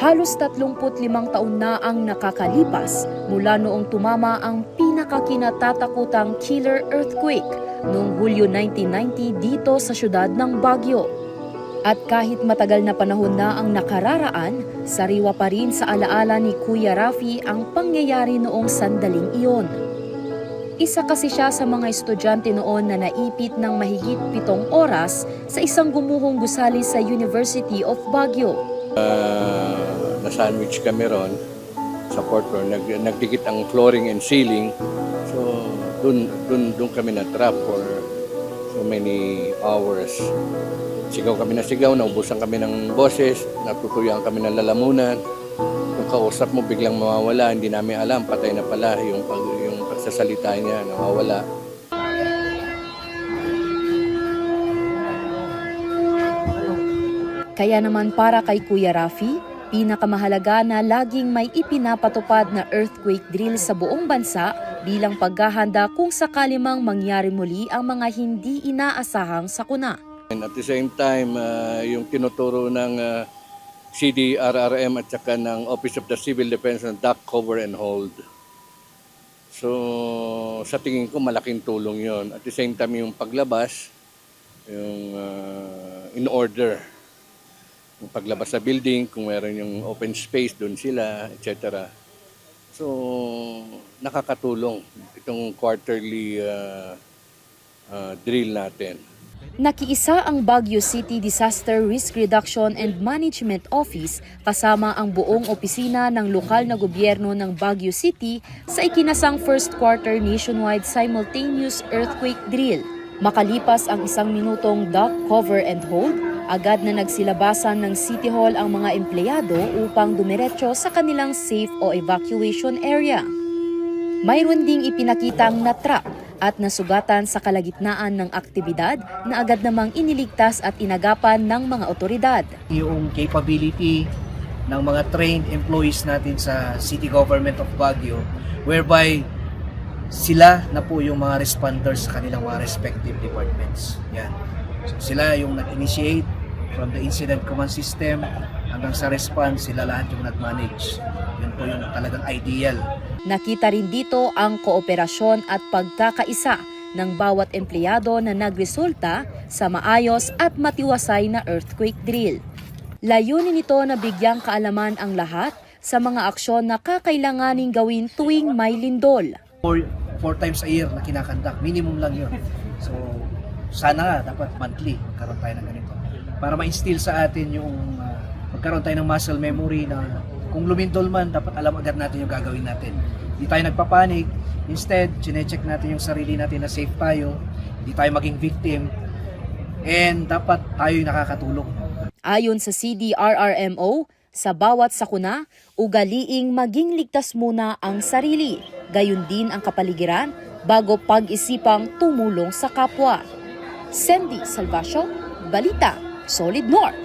Halos 35 taon na ang nakakalipas mula noong tumama ang pinakakinatatakutang killer earthquake noong Hulyo 1990 dito sa syudad ng Baguio. At kahit matagal na panahon na ang nakararaan, sariwa pa rin sa alaala ni Kuya Rafi ang pangyayari noong sandaling iyon. Isa kasi siya sa mga estudyante noon na naipit ng mahigit 7 oras sa isang gumuhong gusali sa University of Baguio. Na-sandwich kami ron sa fourth floor. Nagdikit ang flooring and ceiling. So, dun kami na-trap for so many hours. Sigaw kami na sigaw, naubusan kami ng boses, natutuyang kami ng lalamunan. Yung kausap mo biglang mawawala, hindi namin alam, patay na pala yung pagsasalita niya, nawawala. Kaya naman para kay Kuya Rafi, pinakamahalaga na laging may ipinapatupad na earthquake drill sa buong bansa bilang paghahanda kung sakali mang mangyari muli ang mga hindi inaasahang sakuna. And at the same time, yung tinuturo ng CDRRM at saka ng Office of the Civil Defense ng duck, cover and hold. So sa tingin ko malaking tulong yon. At the same time yung paglabas, yung in order. Yung paglabas sa building, kung meron yung open space, doon sila, etc. So, nakakatulong itong quarterly drill natin. Nakiisa ang Baguio City Disaster Risk Reduction and Management Office kasama ang buong opisina ng lokal na gobyerno ng Baguio City sa ikinasang first quarter nationwide simultaneous earthquake drill. Makalipas ang 1 minutong duck, cover and hold, agad na nagsilabasan ng City Hall ang mga empleyado upang dumiretso sa kanilang safe o evacuation area. Mayroon ding ipinakitang na-trap at nasugatan sa kalagitnaan ng aktibidad na agad namang iniligtas at inagapan ng mga otoridad. Yung capability ng mga trained employees natin sa City Government of Baguio, whereby sila na po yung mga responders sa kanilang mga respective departments. Yan. So sila yung nag-initiate from the incident command system hanggang sa response, sila lahat yung nag-manage. Yun po yung talagang ideal. Nakita rin dito ang kooperasyon at pagkakaisa ng bawat empleyado na nagresulta sa maayos at matiwasay na earthquake drill. Layunin nito na bigyang kaalaman ang lahat sa mga aksyon na kakailanganing gawin tuwing may lindol. 4 times a year na kinakandak, minimum lang yun. So sana nga dapat monthly magkaroon tayo ng ganito para ma-instill sa atin yung magkaroon tayo ng muscle memory na kung lumindol man, dapat alam agad natin yung gagawin natin. Hindi tayo nagpapanik, instead, chinecheck natin yung sarili natin na safe tayo, hindi tayo maging victim, and dapat tayo yung nakakatulong. Ayon sa CDRRMO, sa bawat sakuna, ugaliing maging ligtas muna ang sarili, gayon din ang kapaligiran bago pag-isipang tumulong sa kapwa. Sandy Salvacio, Balita, Solid North.